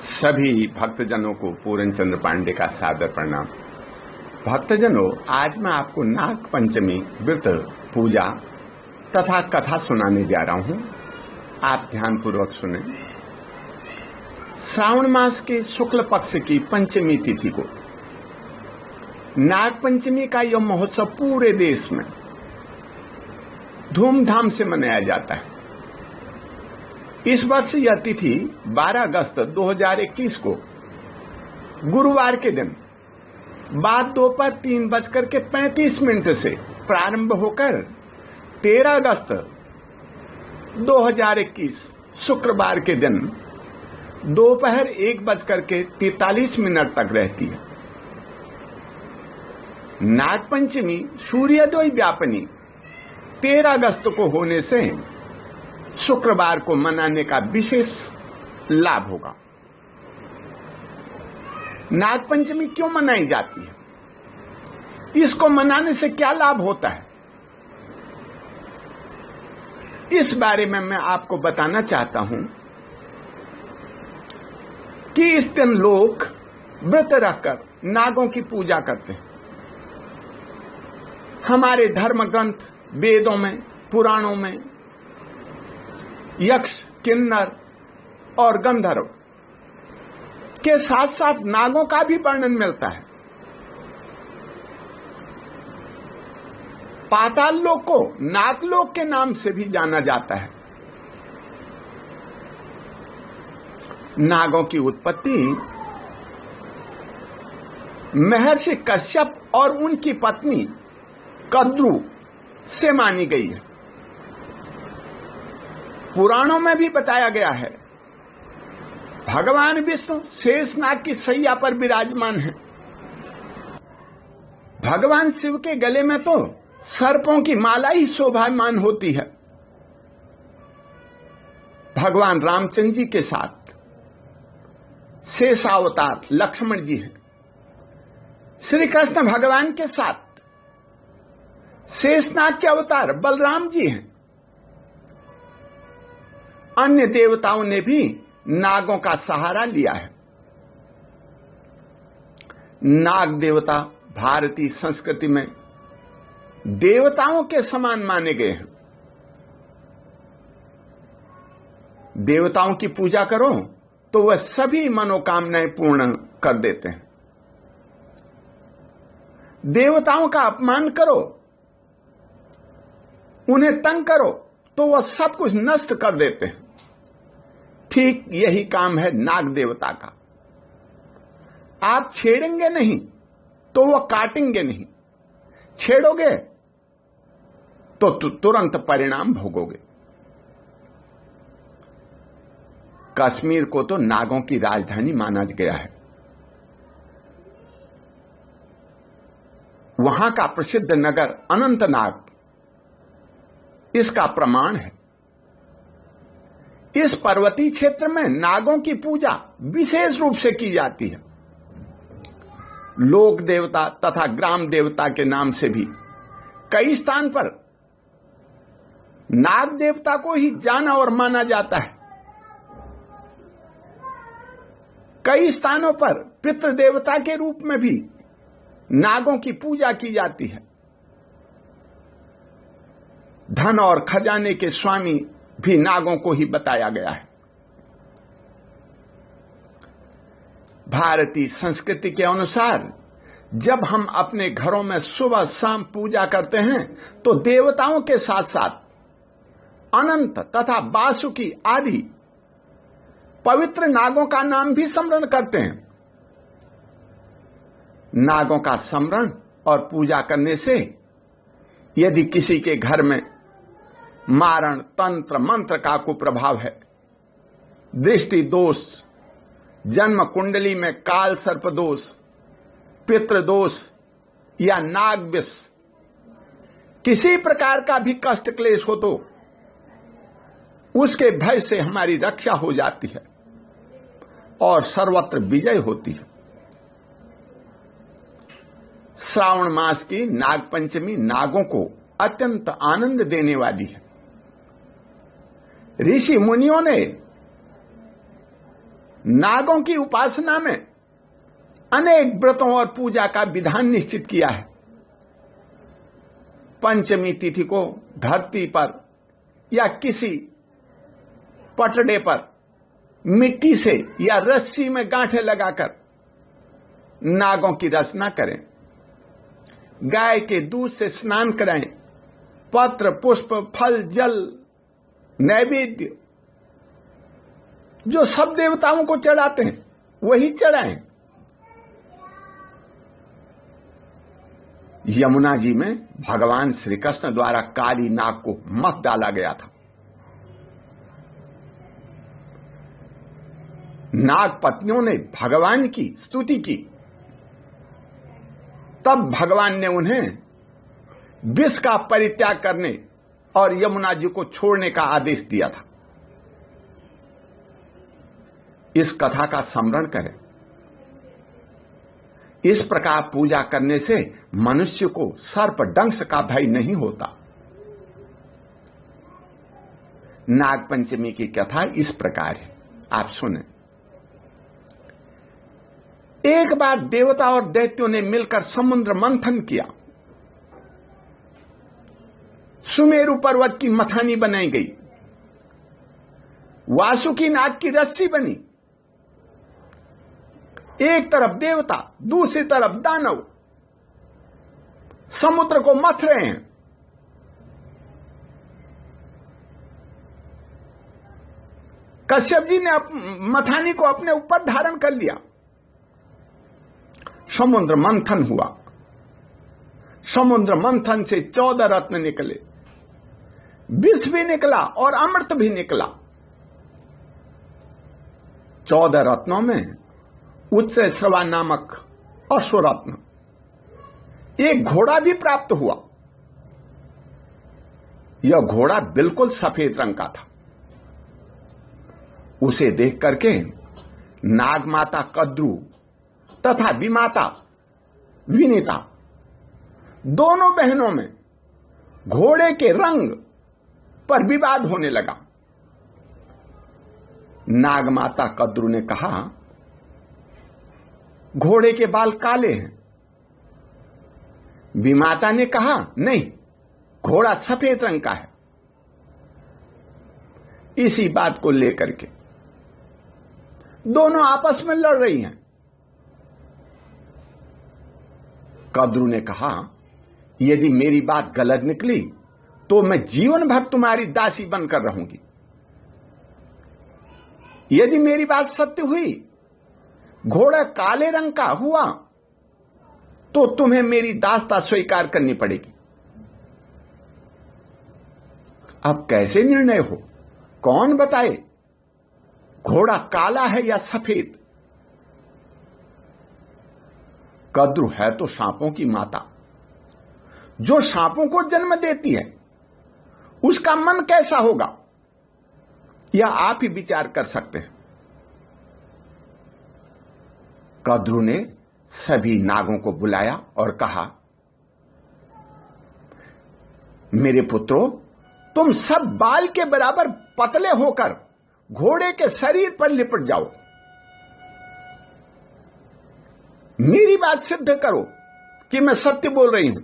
सभी भक्तजनों को पूरन चंद्र पांडे का सादर प्रणाम। भक्तजनों, आज मैं आपको नाग पंचमी व्रत पूजा तथा कथा सुनाने जा रहा हूं। आप ध्यानपूर्वक सुने। श्रावण मास के शुक्ल पक्ष की पंचमी तिथि को नाग पंचमी का यह महोत्सव पूरे देश में धूमधाम से मनाया जाता है। इस वर्ष यह तिथि 12 अगस्त 2021 को गुरुवार के दिन बाद दोपहर 3:35 से प्रारंभ होकर 13 अगस्त 2021 शुक्रवार के दिन दोपहर 1:43 तक रहती है। नागपंचमी सूर्योदय व्यापनी 13 अगस्त को होने से शुक्रवार को मनाने का विशेष लाभ होगा। नागपंचमी क्यों मनाई जाती है? इसको मनाने से क्या लाभ होता है? इस बारे में मैं आपको बताना चाहता हूं कि इस दिन लोग व्रत रखकर नागों की पूजा करते हैं। हमारे धर्म ग्रंथ वेदों में, पुराणों में यक्ष, किन्नर और गंधर्व के साथ साथ नागों का भी वर्णन मिलता है। पाताल लोक को नागलोक के नाम से भी जाना जाता है। नागों की उत्पत्ति महर्षि कश्यप और उनकी पत्नी कद्रू से मानी गई है। पुराणों में भी बताया गया है भगवान विष्णु शेषनाग की सैया पर विराजमान है। भगवान शिव के गले में तो सर्पों की माला ही शोभायमान होती है। भगवान रामचंद्र जी के साथ शेषावतार लक्ष्मण जी हैं। श्री कृष्ण भगवान के साथ शेषनाग के अवतार बलराम जी हैं। अन्य देवताओं ने भी नागों का सहारा लिया है। नाग देवता भारतीय संस्कृति में देवताओं के समान माने गए हैं। देवताओं की पूजा करो तो वह सभी मनोकामनाएं पूर्ण कर देते हैं। देवताओं का अपमान करो, उन्हें तंग करो तो वह सब कुछ नष्ट कर देते हैं। ठीक यही काम है नाग देवता का। आप छेड़ेंगे नहीं तो वह काटेंगे नहीं, छेड़ोगे तो तुरंत परिणाम भोगोगे। कश्मीर को तो नागों की राजधानी माना गया है। वहां का प्रसिद्ध नगर अनंतनाग इसका प्रमाण है। इस पर्वतीय क्षेत्र में नागों की पूजा विशेष रूप से की जाती है। लोक देवता तथा ग्राम देवता के नाम से भी कई स्थान पर नाग देवता को ही जाना और माना जाता है। कई स्थानों पर पितृदेवता के रूप में भी नागों की पूजा की जाती है। धन और खजाने के स्वामी भी नागों को ही बताया गया है। भारतीय संस्कृति के अनुसार जब हम अपने घरों में सुबह शाम पूजा करते हैं तो देवताओं के साथ साथ अनंत तथा वासुकी आदि पवित्र नागों का नाम भी स्मरण करते हैं। नागों का स्मरण और पूजा करने से यदि किसी के घर में मारण, तंत्र, मंत्र का कुप्रभाव है, दृष्टि दोष, जन्म कुंडली में काल सर्प दोष, पितृ दोष या नाग विष, किसी प्रकार का भी कष्ट क्लेश हो तो उसके भय से हमारी रक्षा हो जाती है और सर्वत्र विजय होती है। श्रावण मास की नाग पंचमी नागों को अत्यंत आनंद देने वाली है। ऋषि मुनियों ने नागों की उपासना में अनेक व्रतों और पूजा का विधान निश्चित किया है। पंचमी तिथि को धरती पर या किसी पटड़े पर मिट्टी से या रस्सी में गांठें लगाकर नागों की रचना करें, गाय के दूध से स्नान कराएं, पत्र पुष्प फल जल नैवेद्य जो सब देवताओं को चढ़ाते हैं वही चढ़ाएं। यमुना जी में भगवान श्री कृष्ण द्वारा काली नाग को मत डाला गया था। नाग पत्नियों ने भगवान की स्तुति की, तब भगवान ने उन्हें विष का परित्याग करने और यमुना जी को छोड़ने का आदेश दिया था। इस कथा का स्मरण करें। इस प्रकार पूजा करने से मनुष्य को सर्प दंश का भय नहीं होता। नाग पंचमी की कथा इस प्रकार है, आप सुने। एक बार देवता और दैत्यों ने मिलकर समुद्र मंथन किया। सुमेरु पर्वत की मथानी बनाई गई, वासुकी नाग की रस्सी बनी। एक तरफ देवता, दूसरी तरफ दानव समुद्र को मथ रहे हैं। कश्यप जी ने मथानी को अपने ऊपर धारण कर लिया। समुद्र मंथन हुआ। समुद्र मंथन से 14 रत्न निकले, विष भी निकला और अमृत भी निकला। 14 रत्नों में उत्सश्रवा नामक अश्वरत्न, एक घोड़ा भी प्राप्त हुआ। यह घोड़ा बिल्कुल सफेद रंग का था। उसे देख करके नागमाता कद्रु तथा विमाता विनीता दोनों बहनों में घोड़े के रंग पर विवाद होने लगा। नागमाता कद्रु ने कहा, घोड़े के बाल काले हैं। विमाता ने कहा, नहीं, घोड़ा सफेद रंग का है। इसी बात को लेकर के दोनों आपस में लड़ रही हैं। कद्रु ने कहा, यदि मेरी बात गलत निकली तो मैं जीवन भर तुम्हारी दासी बनकर रहूंगी। यदि मेरी बात सत्य हुई, घोड़ा काले रंग का हुआ, तो तुम्हें मेरी दासता स्वीकार करनी पड़ेगी। अब कैसे निर्णय हो? कौन बताए घोड़ा काला है या सफेद? कद्रु है तो सांपों की माता, जो सांपों को जन्म देती है, उसका मन कैसा होगा, यह आप ही विचार कर सकते हैं। कद्रु ने सभी नागों को बुलाया और कहा, मेरे पुत्रों, तुम सब बाल के बराबर पतले होकर घोड़े के शरीर पर लिपट जाओ। मेरी बात सिद्ध करो कि मैं सत्य बोल रही हूं।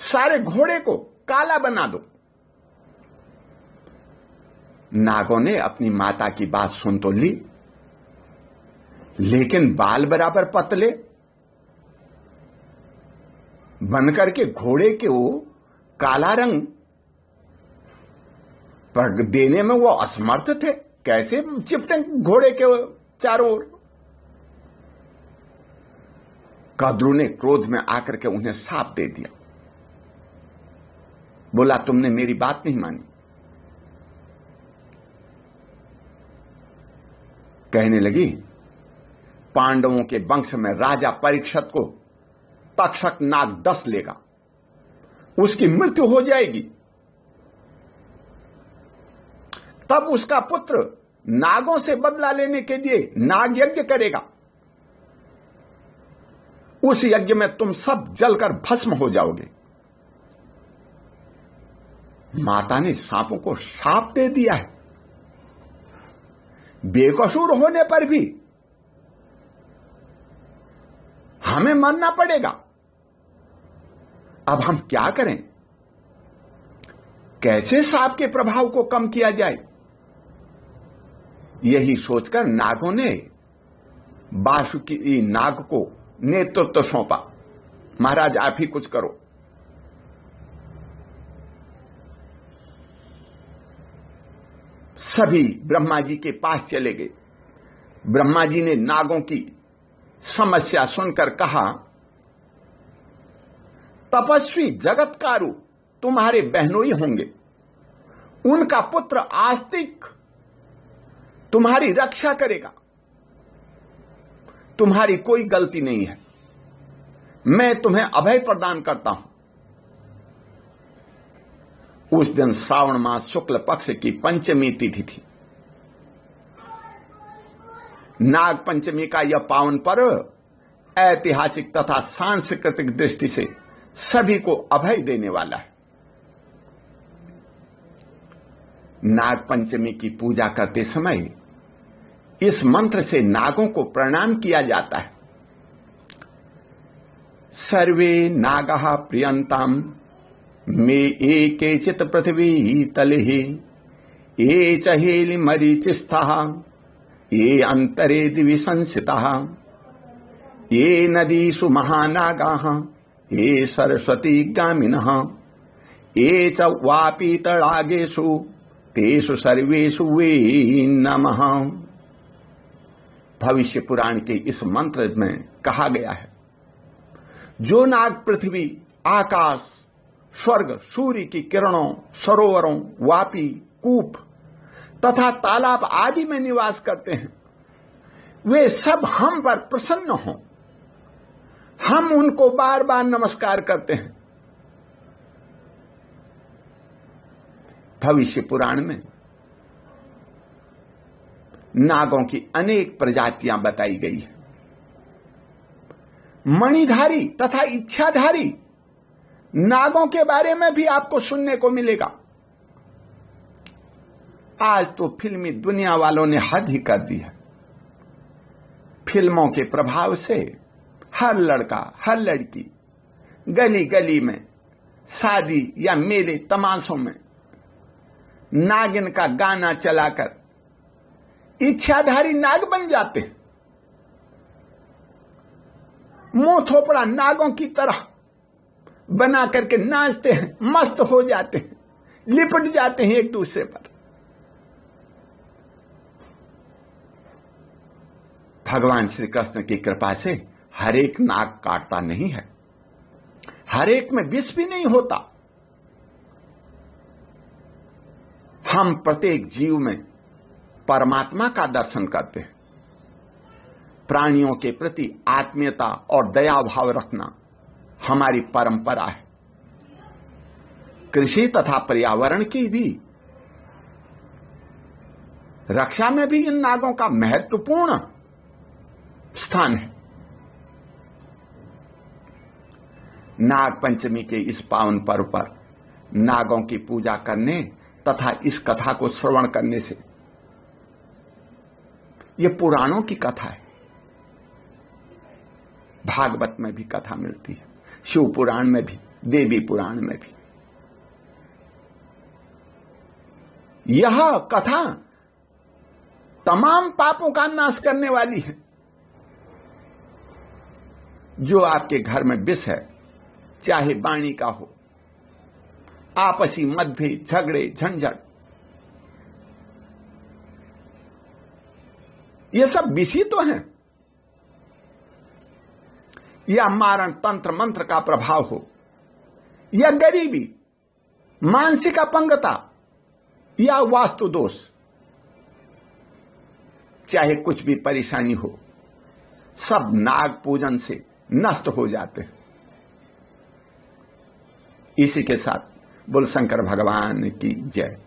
सारे घोड़े को काला बना दो। नागों ने अपनी माता की बात सुन तो ली, लेकिन बाल बराबर पतले बनकर के घोड़े के वो काला रंग पर देने में वो असमर्थ थे। कैसे चिपटे घोड़े के चारों ओर? कद्रु ने क्रोध में आकर के उन्हें शाप दे दिया। बोला, तुमने मेरी बात नहीं मानी। कहने लगी, पांडवों के वंश में राजा परीक्षित को तक्षक नाग डस लेगा, उसकी मृत्यु हो जाएगी। तब उसका पुत्र नागों से बदला लेने के लिए नाग यज्ञ करेगा। उस यज्ञ में तुम सब जलकर भस्म हो जाओगे। माता ने सांपों को शाप दे दिया है। बेकसूर होने पर भी हमें मरना पड़ेगा। अब हम क्या करें? कैसे सांप के प्रभाव को कम किया जाए? यही सोचकर नागों ने वासुकी नाग को नेतृत्व सौंपा। महाराज, आप ही कुछ करो। सभी ब्रह्मा जी के पास चले गए। ब्रह्मा जी ने नागों की समस्या सुनकर कहा, तपस्वी जगतकारु तुम्हारे बहनोई होंगे, उनका पुत्र आस्तिक तुम्हारी रक्षा करेगा। तुम्हारी कोई गलती नहीं है, मैं तुम्हें अभय प्रदान करता हूं। उस दिन श्रावण मास शुक्ल पक्ष की पंचमी तिथि थी। नाग पंचमी का यह पावन पर्व ऐतिहासिक तथा सांस्कृतिक दृष्टि से सभी को अभय देने वाला है। नाग पंचमी की पूजा करते समय इस मंत्र से नागों को प्रणाम किया जाता है। सर्वे नागाः प्रियंताम मे एकेचित् पृथ्वी तलेहि ये च हेलि मरीचिस्थः ये अंतरे दिवि संसिताः ये नदीषु महानागाः ये सरस्वती गामिनः ये च वापि तडागेषु तेषु सर्वेषु वे नमः। भविष्य पुराण के इस मंत्र में कहा गया है, जो नाग पृथ्वी, आकाश, स्वर्ग, सूर्य की किरणों, सरोवरों, वापी, कूप तथा तालाब आदि में निवास करते हैं, वे सब हम पर प्रसन्न हों। हम उनको बार बार नमस्कार करते हैं। भविष्य पुराण में नागों की अनेक प्रजातियां बताई गई है। मणिधारी तथा इच्छाधारी नागों के बारे में भी आपको सुनने को मिलेगा। आज तो फिल्मी दुनिया वालों ने हद ही कर दी है। फिल्मों के प्रभाव से हर लड़का, हर लड़की गली गली में, शादी या मेले तमाशों में नागिन का गाना चलाकर इच्छाधारी नाग बन जाते हैं। मुंह थोपड़ा नागों की तरह बना करके नाचते हैं, मस्त हो जाते हैं, लिपट जाते हैं एक दूसरे पर। भगवान श्री कृष्ण की कृपा से हर एक नाग काटता नहीं है, हर एक में विष भी नहीं होता। हम प्रत्येक जीव में परमात्मा का दर्शन करते हैं। प्राणियों के प्रति आत्मीयता और दया भाव रखना हमारी परंपरा है। कृषि तथा पर्यावरण की भी रक्षा में भी इन नागों का महत्वपूर्ण स्थान है। नाग पंचमी के इस पावन पर्व पर नागों की पूजा करने तथा इस कथा को श्रवण करने से, यह पुराणों की कथा है, भागवत में भी कथा मिलती है, शिव पुराण में भी, देवी पुराण में भी। यह कथा तमाम पापों का नाश करने वाली है। जो आपके घर में विष है, चाहे वाणी का हो, आपसी मतभेद, झगड़े, झंझट, ये सब विषय तो हैं, या मारण तंत्र मंत्र का प्रभाव हो, या गरीबी, मानसिक अपंगता या वास्तु दोष, चाहे कुछ भी परेशानी हो, सब नाग पूजन से नष्ट हो जाते हैं। इसी के साथ बोल शंकर भगवान की जय।